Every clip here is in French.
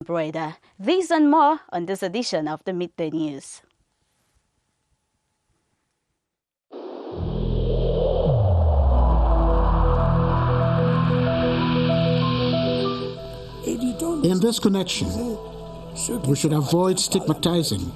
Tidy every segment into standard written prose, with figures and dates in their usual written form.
Breda. These and more on this edition of the Midday News. In this connection, we should avoid stigmatizing.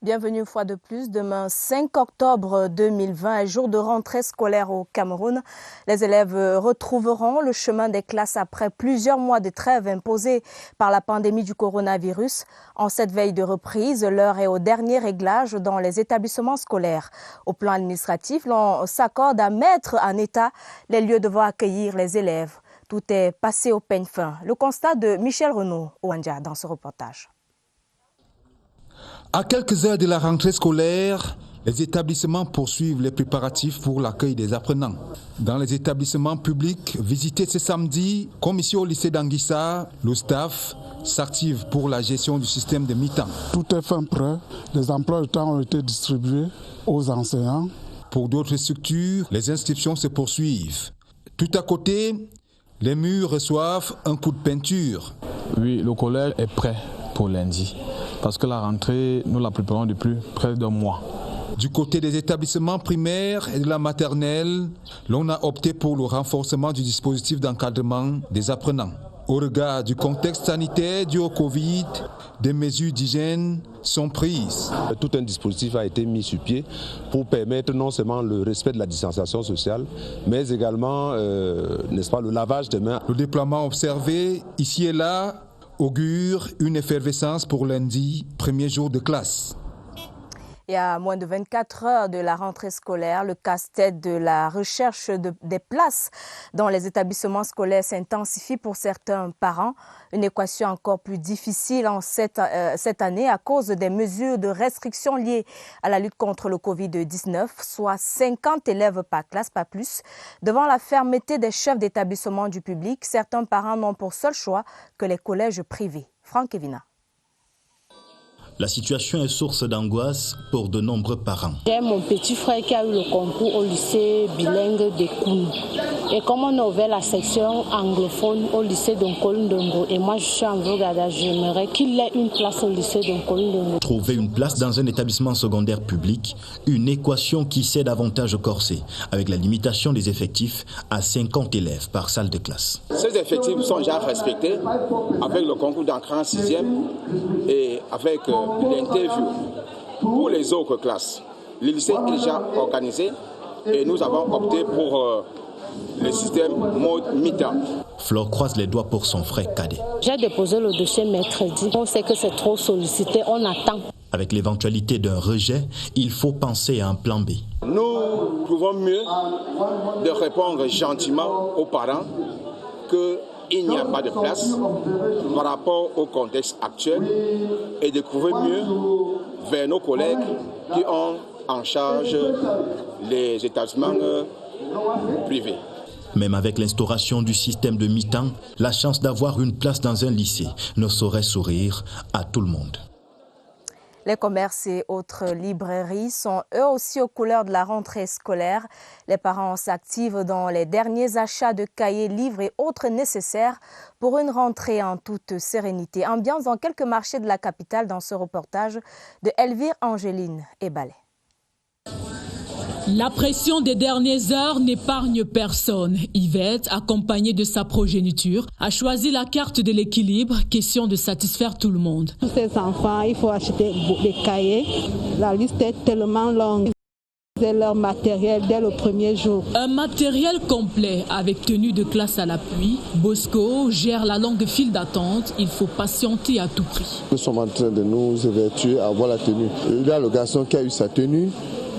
Bienvenue une fois de plus. Demain, 5 octobre 2020, jour de rentrée scolaire au Cameroun. Les élèves retrouveront le chemin des classes après plusieurs mois de trêve imposée par la pandémie du coronavirus. En cette veille de reprise, l'heure est au dernier réglage dans les établissements scolaires. Au plan administratif, l'on s'accorde à mettre en état les lieux devant accueillir les élèves. Tout est passé au peigne fin. Le constat de Michel Renaud-Ouandja dans ce reportage. À quelques heures de la rentrée scolaire, les établissements poursuivent les préparatifs pour l'accueil des apprenants. Dans les établissements publics visités ce samedi, comme ici au lycée d'Anguissa, le staff s'active pour la gestion du système de mi-temps. Tout est fin prêt. Les emplois de temps ont été distribués aux enseignants. Pour d'autres structures, les inscriptions se poursuivent. Tout à côté, les murs reçoivent un coup de peinture. Oui, le collège est prêt pour lundi. Parce que la rentrée, nous la préparons depuis près d'un mois. Du côté des établissements primaires et de la maternelle, l'on a opté pour le renforcement du dispositif d'encadrement des apprenants. Au regard du contexte sanitaire dû au Covid, des mesures d'hygiène sont prises. Tout un dispositif a été mis sur pied pour permettre non seulement le respect de la distanciation sociale, mais également, n'est-ce pas, le lavage des mains. Le déploiement observé ici et là augure une effervescence pour lundi, premier jour de classe. Et à moins de 24 heures de la rentrée scolaire, le casse-tête de la recherche des places dans les établissements scolaires s'intensifie pour certains parents. Une équation encore plus difficile en cette année à cause des mesures de restriction liées à la lutte contre le Covid-19, soit 50 élèves par classe, pas plus. Devant la fermeté des chefs d'établissement du public, certains parents n'ont pour seul choix que les collèges privés. Franck Evina. La situation est source d'angoisse pour de nombreux parents. J'ai mon petit frère qui a eu le concours au lycée bilingue de Kounou. Et comme on a ouvert la section anglophone au lycée d'Onkolundongo, et moi je suis en Vrogada, j'aimerais qu'il ait une place au lycée d'Onkolundongo. Trouver une place dans un établissement secondaire public, une équation qui s'est davantage corsée, avec la limitation des effectifs à 50 élèves par salle de classe. Ces effectifs sont déjà respectés avec le concours d'entrée en 6e et avec l'interview pour les autres classes. Le lycée est déjà organisé et nous avons opté pour le système mode mi-temps. Flore croise les doigts pour son frère cadet. J'ai déposé le dossier mercredi. On sait que c'est trop sollicité, on attend. Avec l'éventualité d'un rejet, il faut penser à un plan B. Nous trouvons mieux de répondre gentiment aux parents qu'il n'y a pas de place par rapport au contexte actuel et de trouver mieux vers nos collègues qui ont en charge les établissements privés. Même avec l'instauration du système de mi-temps, la chance d'avoir une place dans un lycée ne saurait sourire à tout le monde. Les commerces et autres librairies sont eux aussi aux couleurs de la rentrée scolaire. Les parents s'activent dans les derniers achats de cahiers, livres et autres nécessaires pour une rentrée en toute sérénité. Ambiance dans quelques marchés de la capitale dans ce reportage de Elvire Angéline Ebalé. La pression des dernières heures n'épargne personne. Yvette, accompagnée de sa progéniture, a choisi la carte de l'équilibre, question de satisfaire tout le monde. Tous ces enfants, il faut acheter des cahiers. La liste est tellement longue. C'est leur matériel dès le premier jour. Un matériel complet avec tenue de classe à l'appui. Bosco gère la longue file d'attente. Il faut patienter à tout prix. Nous sommes en train de nous évertuer à avoir la tenue. Il y a le garçon qui a eu sa tenue.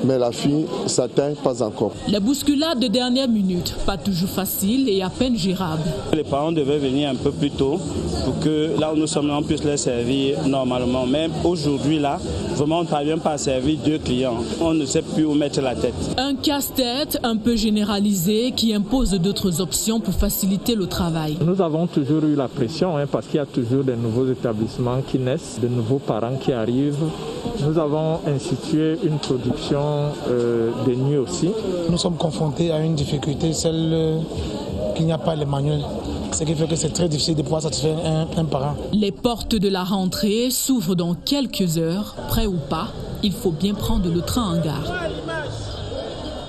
mais la fille s'atteint pas encore. Les bousculades de dernière minute, pas toujours faciles et à peine gérables. Les parents devaient venir un peu plus tôt pour que là où nous sommes, on puisse les servir normalement. Mais aujourd'hui, là, vraiment, on ne parvient pas à servir 2 clients. On ne sait plus où mettre la tête. Un casse-tête un peu généralisé qui impose d'autres options pour faciliter le travail. Nous avons toujours eu la pression parce qu'il y a toujours de nouveaux établissements qui naissent, de nouveaux parents qui arrivent. Nous avons institué une production de nuit aussi. Nous sommes confrontés à une difficulté, celle qu'il n'y a pas les manuels. Ce qui fait que c'est très difficile de pouvoir satisfaire un parent. Les portes de la rentrée s'ouvrent dans quelques heures. Prêt ou pas, il faut bien prendre le train en gare.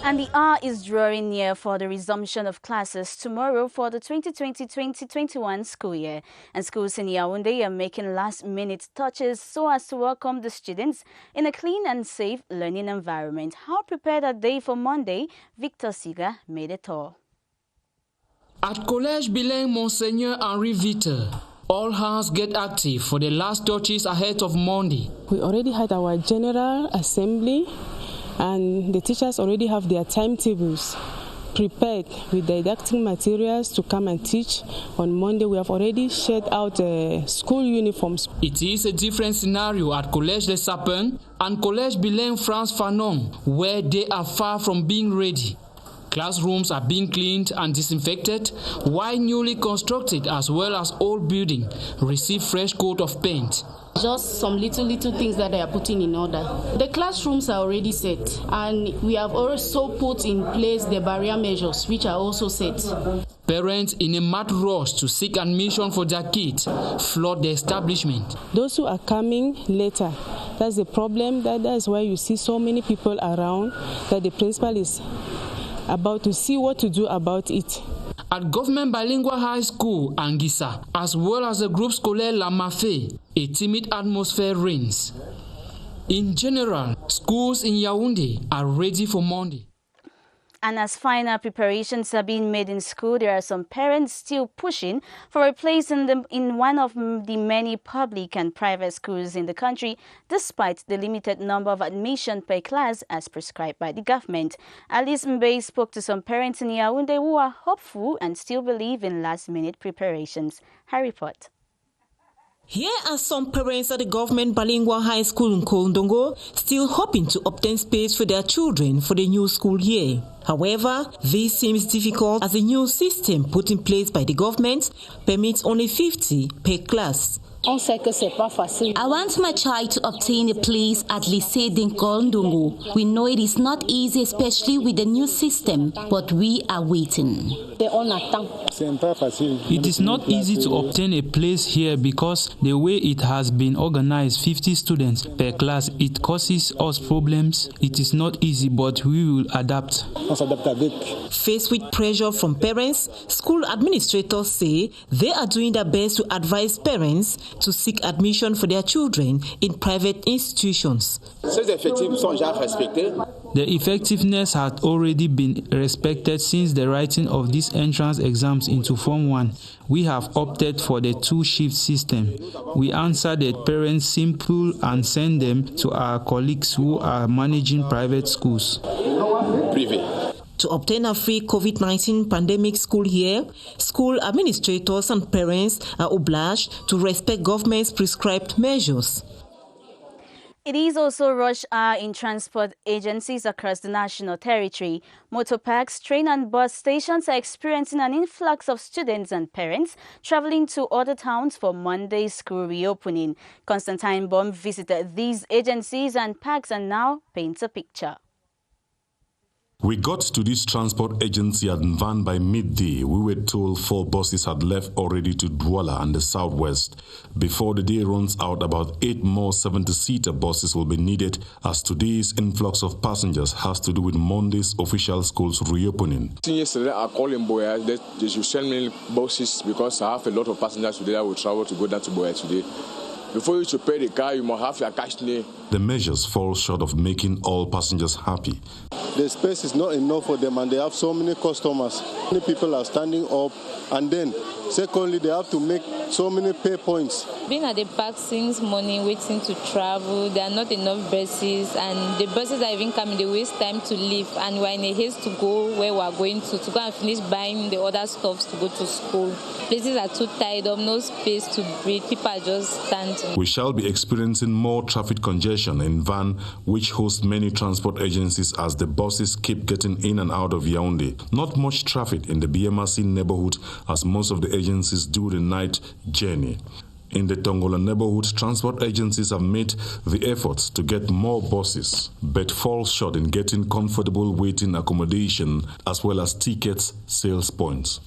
And the hour is drawing near for the resumption of classes tomorrow for the 2020-2021 school year. And schools in Yaoundé are making last-minute touches so as to welcome the students in a clean and safe learning environment. How prepared are they for Monday? Victor Siga made a tour. At Collège Bilingue Monseigneur Henri Viter, all hands get active for the last touches ahead of Monday. We already had our general assembly, and the teachers already have their timetables prepared with didactic materials to come and teach. On Monday, we have already shared out school uniforms. It is a different scenario at Collège des Sapins and Collège Bilingue France Fanon, where they are far from being ready. Classrooms are being cleaned and disinfected, while newly constructed as well as old building receive fresh coat of paint. Just some little things that they are putting in order. The classrooms are already set, and we have also put in place the barrier measures, which are also set. Parents in a mad rush to seek admission for their kids flood the establishment. Those who are coming later, that's the problem. That's why you see so many people around, that the principal is about to see what to do about it. At Government Bilingual High School, Anguissa, as well as the group scolaire La Mafé, a timid atmosphere reigns. In general, schools in Yaoundé are ready for Monday. And as final preparations are being made in school, there are some parents still pushing for a place in one of the many public and private schools in the country, despite the limited number of admission per class as prescribed by the government. Alice Mbe spoke to some parents in Yaoundé who are hopeful and still believe in last-minute preparations. Her report. Here are some parents at the Government Bilingual High School in Kolndongo still hoping to obtain space for their children for the new school year. However, this seems difficult as the new system put in place by the government permits only 50 per class. On sait que c'est pas facile. I want my child to obtain a place at Lycée d'Nkolndongo. We know it is not easy, especially with the new system, but we are waiting. It is not easy to obtain a place here because the way it has been organized, 50 students per class, it causes us problems. It is not easy, but we will adapt. Faced with pressure from parents, school administrators say they are doing their best to advise parents to seek admission for their children in private institutions. The effectiveness had already been respected since the writing of these entrance exams into Form 1. We have opted for the 2-shift system. We answer the parents simple and send them to our colleagues who are managing private schools. To obtain a free COVID-19 pandemic school year, school administrators and parents are obliged to respect government's prescribed measures. It is also rush hour in transport agencies across the national territory. Motor parks, train and bus stations are experiencing an influx of students and parents traveling to other towns for Monday's school reopening. Constantine Baum visited these agencies and parks and now paints a picture. We got to this transport agency at Nvan by midday. We were told 4 buses had left already to Douala and the southwest. Before the day runs out, about 8 more 70-seater buses will be needed, as today's influx of passengers has to do with Monday's official schools reopening. Yesterday I called in Boya that they should send me buses because I have a lot of passengers today that will travel to go down to Boya today. Before you should pay the car, you must have your cash name. The measures fall short of making all passengers happy. The space is not enough for them and they have so many customers. Many people are standing up, and then secondly they have to make so many pay points. Being at the park since morning, waiting to travel, there are not enough buses, and the buses are even coming, they waste time to leave, and we're in a haste to go where we are going to go and finish buying the other stuffs to go to school. Places are too tied up, no space to breathe, people are just standing. We shall be experiencing more traffic congestion in Van, which hosts many transport agencies as the buses keep getting in and out of Yaoundé. Not much traffic in the BMRC neighborhood as most of the agencies do the night journey. In the Tongola neighborhood, transport agencies have made the efforts to get more buses, but fall short in getting comfortable waiting accommodation as well as tickets sales points.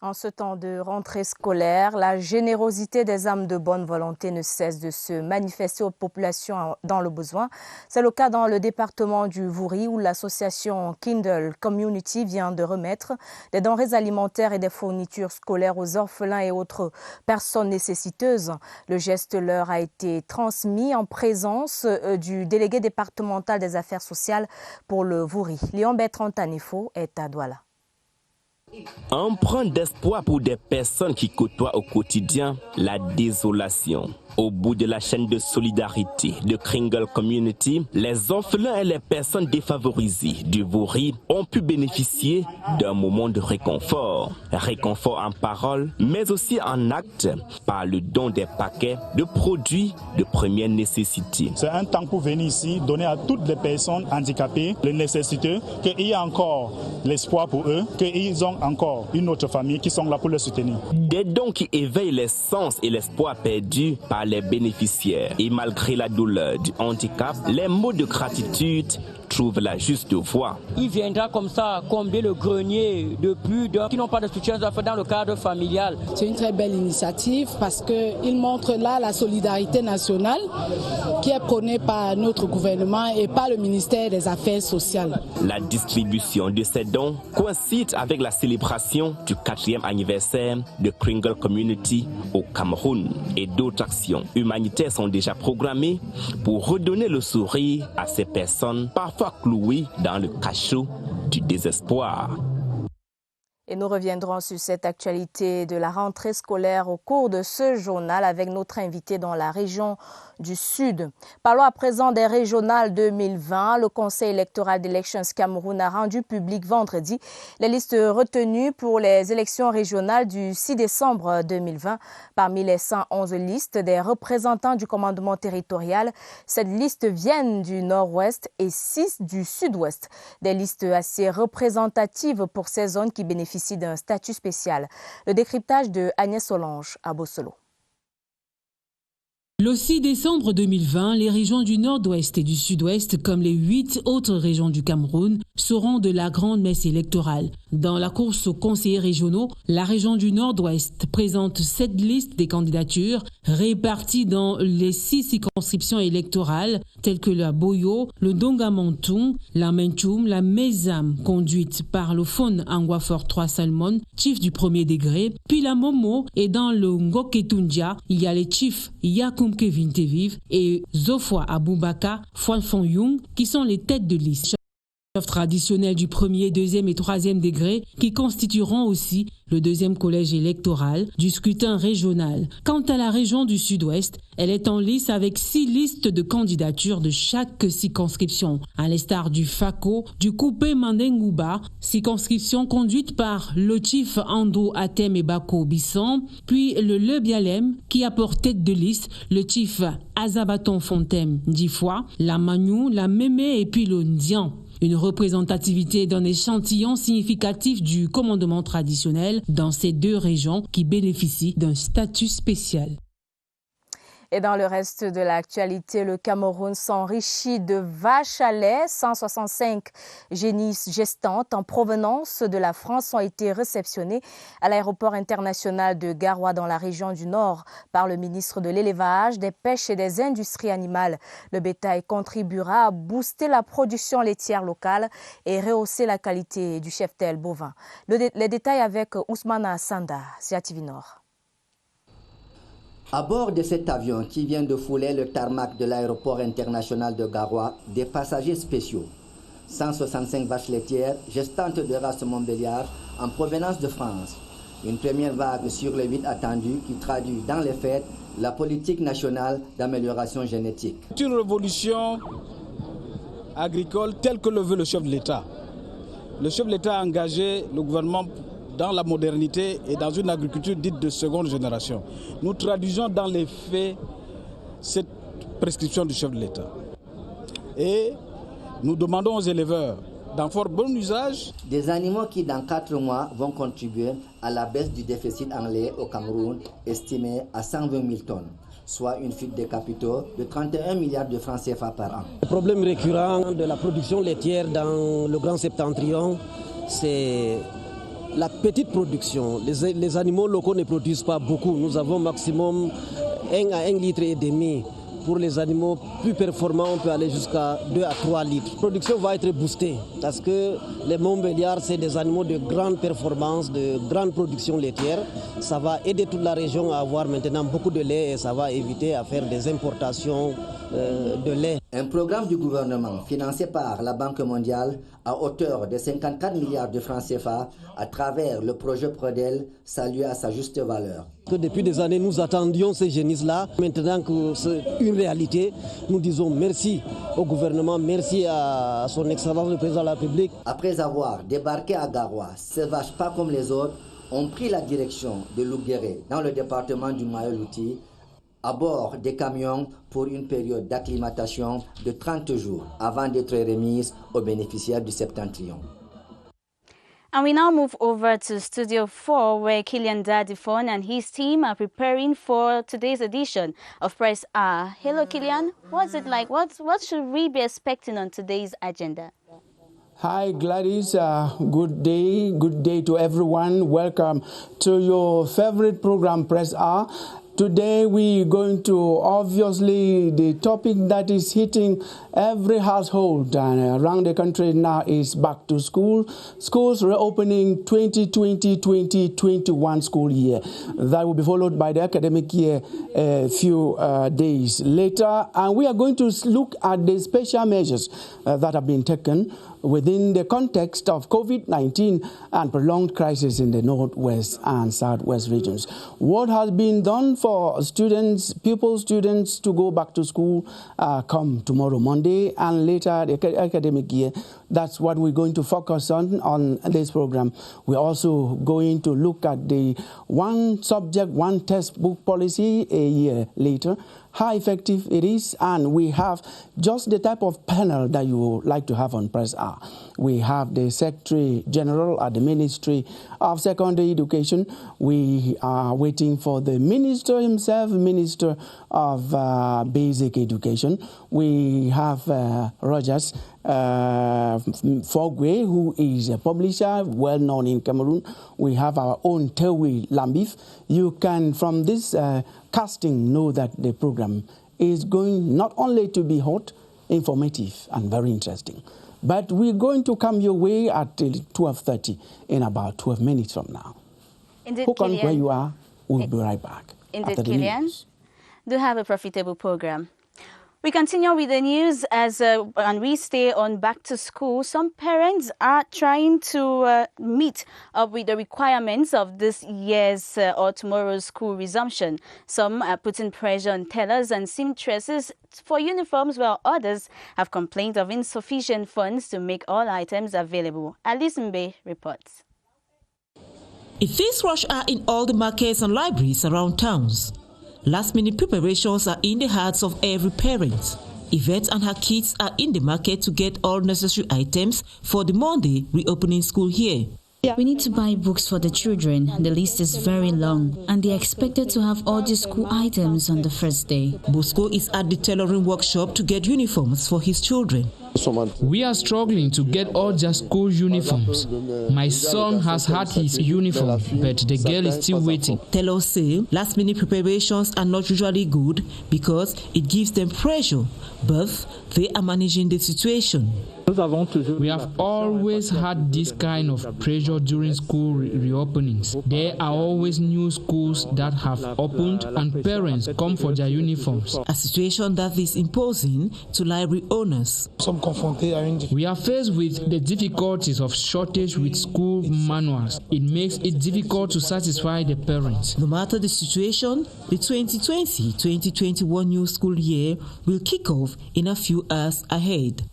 En ce temps de rentrée scolaire, la générosité des âmes de bonne volonté ne cesse de se manifester aux populations dans le besoin. C'est le cas dans le département du Vouri où l'association Kindle Community vient de remettre des denrées alimentaires et des fournitures scolaires aux orphelins et autres personnes nécessiteuses. Le geste leur a été transmis en présence du délégué départemental des affaires sociales pour le Vouri. Léon Bertrand Tanifo est à Douala. Empreinte d'espoir pour des personnes qui côtoient au quotidien la désolation. Au bout de la chaîne de solidarité de Kringle Community, les orphelins et les personnes défavorisées du Vouri ont pu bénéficier d'un moment de réconfort. Réconfort en parole, mais aussi en acte, par le don des paquets de produits de première nécessité. C'est un temps pour venir ici, donner à toutes les personnes handicapées, les nécessiteux, qu'il y a encore l'espoir pour eux, qu'ils ont encore une autre famille qui sont là pour les soutenir. Des dons qui éveillent les sens et l'espoir perdu par les bénéficiaires. Et malgré la douleur du handicap, les mots de gratitude trouvent la juste voie. Il viendra comme ça combler le grenier de plus d'un qui n'ont pas de soutien dans le cadre familial. C'est une très belle initiative parce qu'il montre là la solidarité nationale qui est prônée par notre gouvernement et par le ministère des Affaires sociales. La distribution de ces dons coïncide avec la célébration du 4e anniversaire de Kringle Community au Cameroun et d'autres actions humanitaires sont déjà programmées pour redonner le sourire à ces personnes parfois clouées dans le cachot du désespoir. Et nous reviendrons sur cette actualité de la rentrée scolaire au cours de ce journal avec notre invité dans la région du Sud. Parlons à présent des régionales 2020. Le Conseil électoral d'Elections Cameroun a rendu public vendredi les listes retenues pour les élections régionales du 6 décembre 2020. Parmi les 111 listes des représentants du commandement territorial, 7 listes viennent du Nord-Ouest et 6 du Sud-Ouest. Des listes assez représentatives pour ces zones qui bénéficient d'un statut spécial. Le décryptage de Agnès Solange à Bossolo. Le 6 décembre 2020, les régions du Nord-Ouest et du Sud-Ouest, comme les 8 autres régions du Cameroun, seront de la grande messe électorale. Dans la course aux conseillers régionaux, la région du Nord-Ouest présente 7 listes des candidatures réparties dans les 6 circonscriptions électorales, telles que la Boyo, le Dongamontung, la Menchoum, la Mezam, conduite par le Fon Angwafor 3 Salmon, chief du premier degré, puis la Momo, et dans le Ngoketundia, il y a les chiefs Yakoum Kevin Teviv et Zofwa Aboubaka Fwanfon Young qui sont les têtes de liste. Traditionnels du premier, deuxième et troisième degré qui constitueront aussi le deuxième collège électoral du scrutin régional. Quant à la région du Sud-Ouest, elle est en lice avec 6 listes de candidatures de chaque circonscription, à l'instar du FACO, du Coupé Mandengouba, circonscription conduite par le chief Andrew Atem et Bako Bisson, puis le Lebialem qui a pour tête de liste le chief Azabaton Fontem d'Ifwa, la Magnou, la Mémé et puis le Ndian. Une représentativité d'un échantillon significatif du commandement traditionnel dans ces 2 régions qui bénéficient d'un statut spécial. Et dans le reste de l'actualité, le Cameroun s'enrichit de vaches à lait. 165 génisses gestantes en provenance de la France ont été réceptionnées à l'aéroport international de Garoua dans la région du Nord par le ministre de l'Élevage, des Pêches et des Industries animales. Le bétail contribuera à booster la production laitière locale et rehausser la qualité du cheptel bovin. Les détails avec Ousmane Sanda, CATV Nord. À bord de cet avion qui vient de fouler le tarmac de l'aéroport international de Garoua, des passagers spéciaux. 165 vaches laitières gestantes de race Montbéliard en provenance de France. Une première vague sur les 8 attendus qui traduit dans les faits la politique nationale d'amélioration génétique. C'est une révolution agricole telle que le veut le chef de l'État. Le chef de l'État a engagé le gouvernement dans la modernité et dans une agriculture dite de seconde génération. Nous traduisons dans les faits cette prescription du chef de l'État. Et nous demandons aux éleveurs d'en faire bon usage. Des animaux qui, dans 4 mois, vont contribuer à la baisse du déficit en lait au Cameroun, estimé à 120 000 tonnes, soit une fuite des capitaux de 31 milliards de francs CFA par an. Le problème récurrent de la production laitière dans le Grand Septentrion, c'est la petite production. Les animaux locaux ne produisent pas beaucoup. Nous avons maximum 1 à 1,5 litre. Pour les animaux plus performants, on peut aller jusqu'à 2 à 3 litres. La production va être boostée parce que les Montbéliards, c'est des animaux de grande performance, de grande production laitière. Ça va aider toute la région à avoir maintenant beaucoup de lait et ça va éviter à faire des importations de lait. Un programme du gouvernement financé par la Banque mondiale à hauteur de 54 milliards de francs CFA à travers le projet Prodel salue à sa juste valeur. Depuis des années, nous attendions ces génisses-là. Maintenant que c'est une réalité, nous disons merci au gouvernement, merci à son Excellence le Président de la République. Après avoir débarqué à Garoua, ces vaches pas comme les autres ont pris la direction de Louguéré dans le département du Mayo-Louti à bord des camions pour une période d'acclimatation de 30 jours avant d'être remises aux bénéficiaires du Septentrion. And we now move over to Studio 4, where Kylian Dadifon and his team are preparing for today's edition of Press R. Hello, Kylian. What's it like? What should we be expecting on today's agenda? Hi, Gladys. Good day to everyone. Welcome to your favorite program, Press R. Today we're going to, obviously, the topic that is hitting every household around the country now is back to school. Schools reopening 2020-2021 school year. That will be followed by the academic year a few days later. And we are going to look at the special measures that have been taken within the context of COVID-19 and prolonged crisis in the Northwest and Southwest regions. What has been done for students to go back to school come tomorrow, Monday, and later the academic year. That's what we're going to focus on this program. We're also going to look at the one subject, one textbook policy a year later, how effective it is, and we have just the type of panel that you would like to have on Press R. We have the Secretary General at the Ministry of Secondary Education. We are waiting for the Minister himself, Minister of Basic Education. We have Rogers Fogwe, who is a publisher, well known in Cameroon. We have our own Tewi Lambif. You can, from this casting, know that the program is going not only to be hot, informative, and very interesting, but we're going to come your way at 12:30 in about 12 minutes from now. Indeed, Hook on Kylian. where you are. We'll be right back. Indeed, after the Kylian. news. Do have a profitable program. We continue with the news and we stay on back to school. Some parents are trying to meet up with the requirements of this year's or tomorrow's school resumption. Some are putting pressure on tellers and seamstresses for uniforms, while others have complained of insufficient funds to make all items available. Alice Mbe reports. It is rush hour in all the markets and libraries around towns. Last-minute preparations are in the hearts of every parent. Yvette and her kids are in the market to get all necessary items for the Monday reopening school year. We need to buy books for the children. The list is very long, and they're expected to have all the school items on the first day. Bosco is at the tailoring workshop to get uniforms for his children. We are struggling to get all their school uniforms. My son has had his uniform, but the girl is still waiting. Tailors say last-minute preparations are not usually good because it gives them pressure, but they are managing the situation. We have always had this kind of pressure during school reopenings. There are always new schools that have opened and parents come for their uniforms. A situation that is imposing to library owners. We are faced with the difficulties of shortage with school manuals. It makes it difficult to satisfy the parents. No matter the situation, the 2020-2021 new school year will kick off in a few hours ahead.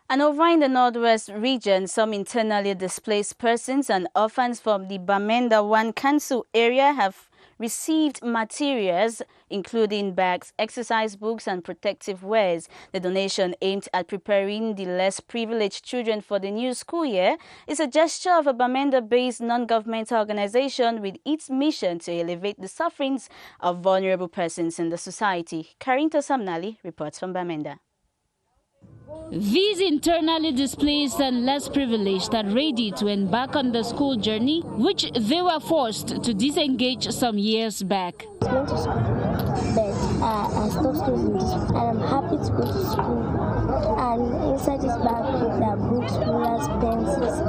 And over in the Northwest region, some internally displaced persons and orphans from the Bamenda 1 Council area have received materials, including bags, exercise books, and protective wares. The donation aimed at preparing the less privileged children for the new school year is a gesture of a Bamenda-based non-governmental organization with its mission to elevate the sufferings of vulnerable persons in the society. Karinta Samnali reports from Bamenda. These internally displaced and less privileged are ready to embark on the school journey, which they were forced to disengage some years back. I went to school, but I stopped studying, and I'm happy to go to school. And inside this bag, there are books, rulers, pencils,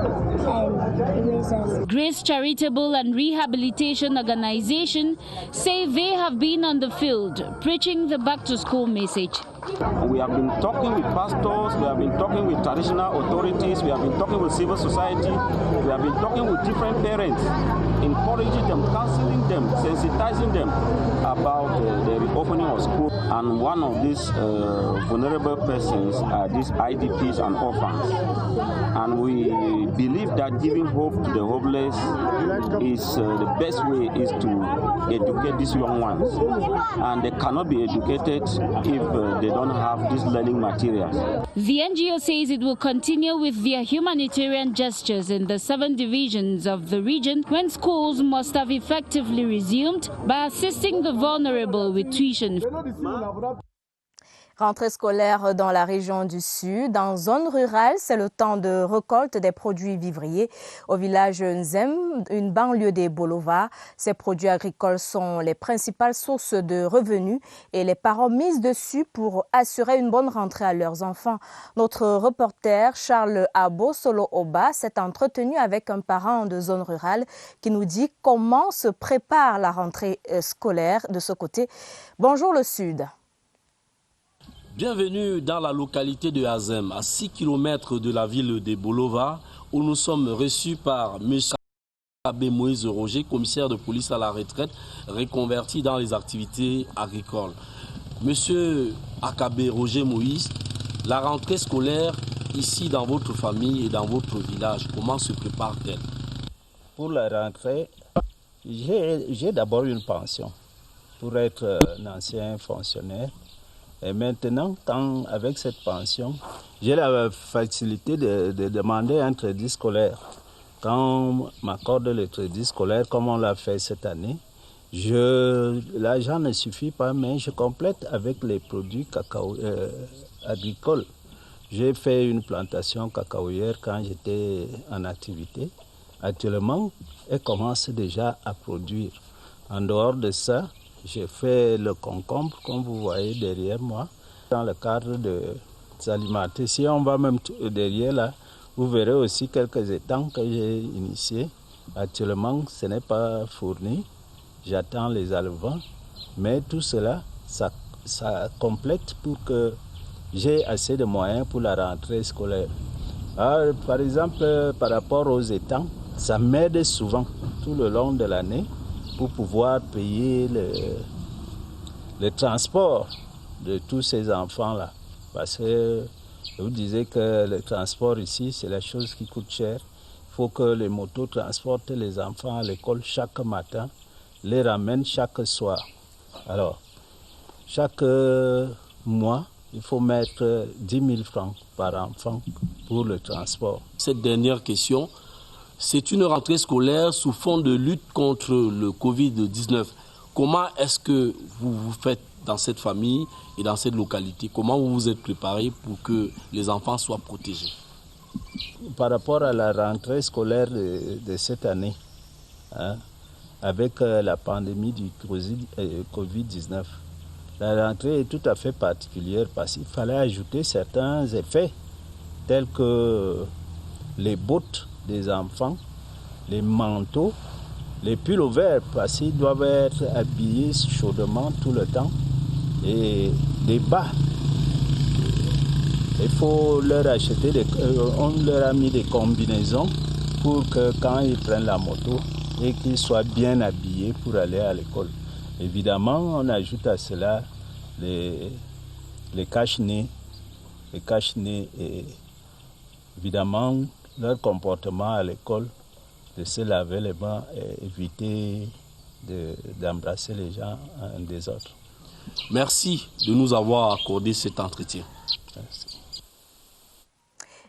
and erasers. Grace Charitable and Rehabilitation Organization say they have been on the field preaching the back-to-school message. We have been talking with pastors, we have been talking with traditional authorities, we have been talking with civil society, we have been talking with different parents, encouraging them, counseling them, sensitizing them about the reopening of school. And one of these vulnerable persons are these IDPs and orphans. And we believe that giving hope to the hopeless is the best way is to educate these young ones. And they cannot be educated if they don't have these learning materials. The NGO says it will continue with their humanitarian gestures in the 7 divisions of the region when schools must have effectively resumed by assisting the vulnerable with tuition. Rentrée scolaire dans la région du Sud. En zone rurale, c'est le temps de récolte des produits vivriers. Au village Nzem, une banlieue des Bolova, ces produits agricoles sont les principales sources de revenus et les parents misent dessus pour assurer une bonne rentrée à leurs enfants. Notre reporter Charles Abo Solo Oba s'est entretenu avec un parent de zone rurale qui nous dit comment se prépare la rentrée scolaire de ce côté. Bonjour le Sud. Bienvenue dans la localité de Azem, à 6 km de la ville de Bolova, où nous sommes reçus par M. Akabe Moïse Roger, commissaire de police à la retraite, reconverti dans les activités agricoles. Monsieur Akabe Roger Moïse, la rentrée scolaire ici dans votre famille et dans votre village, comment se prépare-t-elle? Pour la rentrée, j'ai d'abord une pension pour être un ancien fonctionnaire. Et maintenant, avec cette pension, j'ai la facilité de demander un crédit scolaire. Quand on m'accorde le crédit scolaire, comme on l'a fait cette année, l'argent ne suffit pas, mais je complète avec les produits agricoles. J'ai fait une plantation cacaoyère quand j'étais en activité. Actuellement, elle commence déjà à produire. En dehors de ça, j'ai fait le concombre, comme vous voyez derrière moi, dans le cadre des alimentaires. Si on va même derrière là, vous verrez aussi quelques étangs que j'ai initiés. Actuellement, ce n'est pas fourni. J'attends les alevins. Mais tout cela, ça complète pour que j'ai assez de moyens pour la rentrée scolaire. Alors, par exemple, par rapport aux étangs, ça m'aide souvent tout le long de l'année pour pouvoir payer le transport de tous ces enfants-là. Parce que je vous disais que le transport ici, c'est la chose qui coûte cher. Il faut que les motos transportent les enfants à l'école chaque matin, les ramènent chaque soir. Alors, chaque mois, il faut mettre 10 000 francs par enfant pour le transport. Cette dernière question, c'est une rentrée scolaire sous fond de lutte contre le Covid-19. Comment est-ce que vous faites dans cette famille et dans cette localité? Comment vous vous êtes préparé pour que les enfants soient protégés? Par rapport à la rentrée scolaire de cette année, avec la pandémie du Covid-19, la rentrée est tout à fait particulière parce qu'il fallait ajouter certains effets tels que les bottes des enfants, les manteaux, les pulls verts parce qu'ils doivent être habillés chaudement tout le temps et des bas. Il faut leur acheter, on leur a mis des combinaisons pour que quand ils prennent la moto et qu'ils soient bien habillés pour aller à l'école. Évidemment, on ajoute à cela les cache-nez et évidemment leur comportement à l'école, de se laver les mains et éviter d'embrasser les gens un des autres. Merci de nous avoir accordé cet entretien. Merci.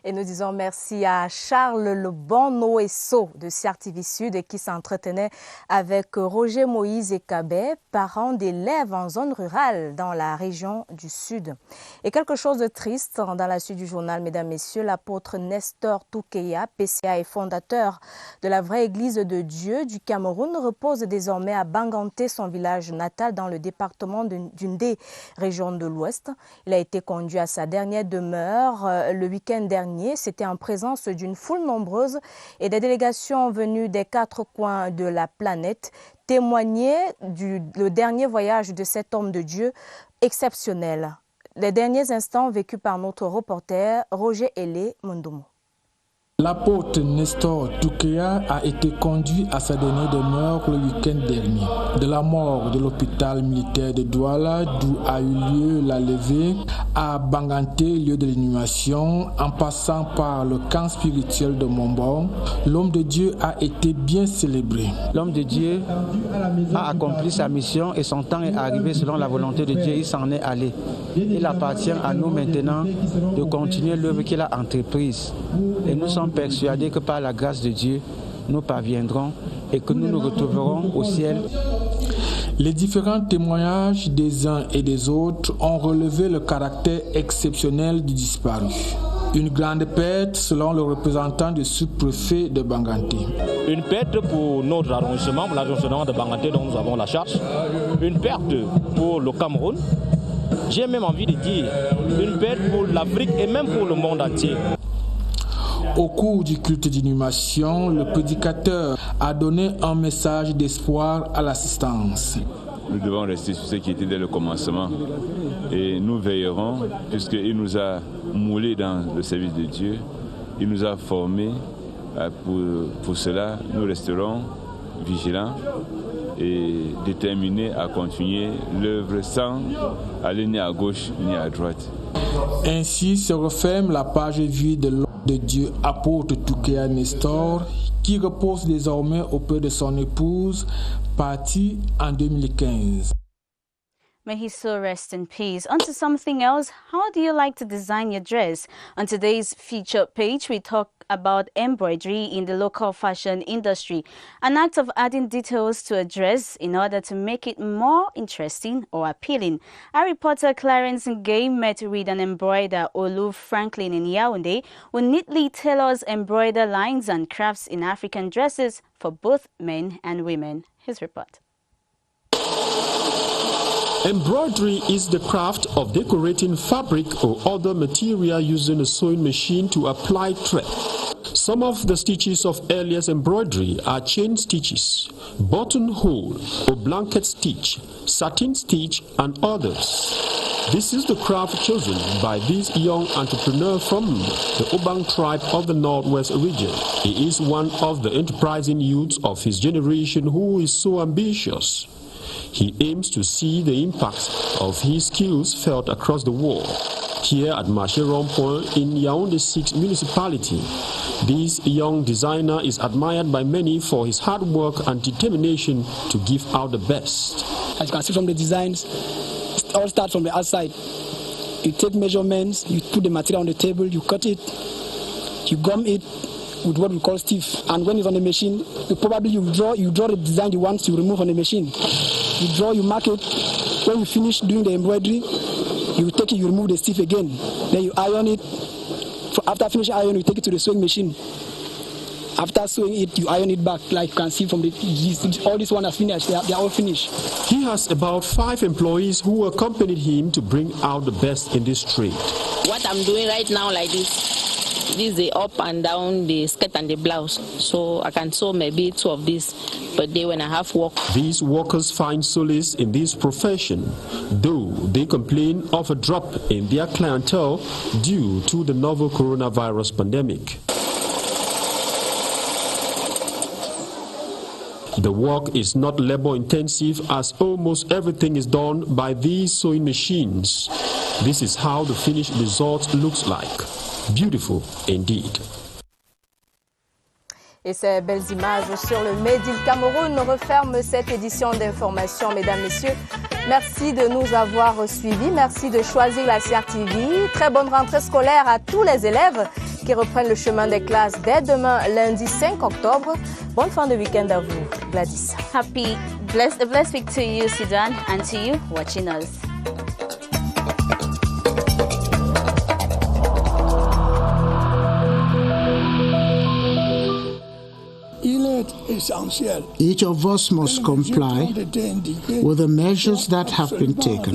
Et nous disons merci à Charles Lebon Noesso de CRTV Sud qui s'entretenait avec Roger Moïse et Kabé, parents d'élèves en zone rurale dans la région du Sud. Et quelque chose de triste dans la suite du journal, mesdames, messieurs, l'apôtre Nestor Toukeya, PCA et fondateur de la vraie Église de Dieu du Cameroun, repose désormais à Banganté, son village natal dans le département d'une des régions de l'Ouest. Il a été conduit à sa dernière demeure le week-end dernier. C'était en présence d'une foule nombreuse et des délégations venues des 4 coins de la planète témoigner le dernier voyage de cet homme de Dieu exceptionnel. Les derniers instants vécus par notre reporter Roger Elé Mondomo. L'apôtre Nestor Toukeya a été conduit à sa dernière demeure le week-end dernier. De la mort de l'hôpital militaire de Douala, d'où a eu lieu la levée, à Banganté, lieu de l'inhumation, en passant par le camp spirituel de Mombon, l'homme de Dieu a été bien célébré. L'homme de Dieu a accompli sa mission et son temps est arrivé selon la volonté de Dieu. Il s'en est allé. Il appartient à nous maintenant de continuer l'œuvre qu'il a entreprise. Et nous sommes persuadés que par la grâce de Dieu, nous parviendrons et que nous nous retrouverons au ciel. Les différents témoignages des uns et des autres ont relevé le caractère exceptionnel du disparu. Une grande perte selon le représentant du sous-préfet de Banganté. Une perte pour notre arrondissement, l'arrondissement de Banganté dont nous avons la charge. Une perte pour le Cameroun. J'ai même envie de dire une perte pour l'Afrique et même pour le monde entier. Au cours du culte d'inhumation, le prédicateur a donné un message d'espoir à l'assistance. Nous devons rester sur ce qui était dès le commencement et nous veillerons puisqu'il nous a moulés dans le service de Dieu, il nous a formés. Pour cela, nous resterons vigilants et déterminés à continuer l'œuvre sans aller ni à gauche ni à droite. Ainsi se referme la page vide de l'homme de Dieu, apôtre Toukeya Nestor, qui repose désormais auprès de son épouse, partie en 2015. May he so rest in peace. On to something else. How do you like to design your dress? On today's featured page, we talk about embroidery in the local fashion industry, an act of adding details to a dress in order to make it more interesting or appealing. Our reporter Clarence Ngay met with an embroiderer, Olu Franklin in Yaoundé, who neatly tailors embroidered lines and crafts in African dresses for both men and women. His report. Embroidery is the craft of decorating fabric or other material using a sewing machine to apply thread. Some of the stitches of earliest embroidery are chain stitches, buttonhole or blanket stitch, satin stitch, and others. This is the craft chosen by this young entrepreneur from the Obang tribe of the Northwest region. He is one of the enterprising youths of his generation who is so ambitious. He aims to see the impact of his skills felt across the world. Here at Marché Rond-Point in Yaoundé 6 municipality, this young designer is admired by many for his hard work and determination to give out the best. As you can see from the designs, it all starts from the outside. You take measurements, you put the material on the table, you cut it, you gum it with what we call stiff. And when it's on the machine, you draw the design you want to remove on the machine. You draw, you mark it. When you finish doing the embroidery, you take it, you remove the stiff again. Then you iron it. After finishing iron, you take it to the sewing machine. After sewing it, you iron it back. Like you can see from all this one are finished. They are all finished. He has about 5 employees who accompanied him to bring out the best in this trade. What I'm doing right now like this is the up and down, the skirt and the blouse. So I can sew maybe 2 of these per day when I have work. These workers find solace in this profession, though they complain of a drop in their clientele due to the novel coronavirus pandemic. The work is not labor-intensive as almost everything is done by these sewing machines. This is how the finished result looks like. Beautiful indeed. Et ces belles images sur le Made in Cameroun referment cette édition d'information, mesdames, messieurs. Merci de nous avoir suivis. Merci de choisir la CRTV. Très bonne rentrée scolaire à tous les élèves qui reprennent le chemin des classes dès demain, lundi 5 octobre. Bonne fin de week-end à vous, Gladys. Blessed week to you, Sudan, and to you watching us. Each of us must comply with the measures that have been taken.